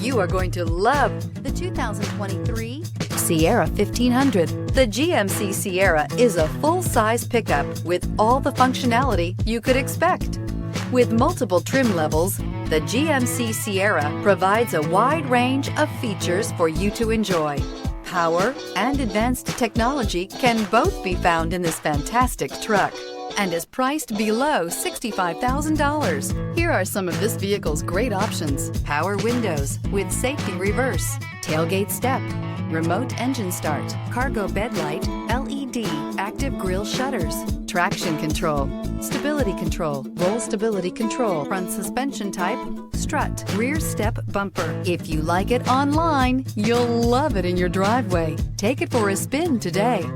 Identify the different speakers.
Speaker 1: You are going to love the 2023 Sierra 1500. The GMC Sierra is a full-size pickup with all the functionality you could expect. With multiple trim levels, the GMC Sierra provides a wide range of features for you to enjoy. Power and advanced technology can both be found in this fantastic truck and is priced below $65,000. Here are some of this vehicle's great options: power windows with safety reverse, tailgate step, remote engine start, cargo bed light, LED, active grille shutters, traction control, stability control, roll stability control, front suspension type, strut, rear step bumper. If you like it online, you'll love it in your driveway. Take it for a spin today.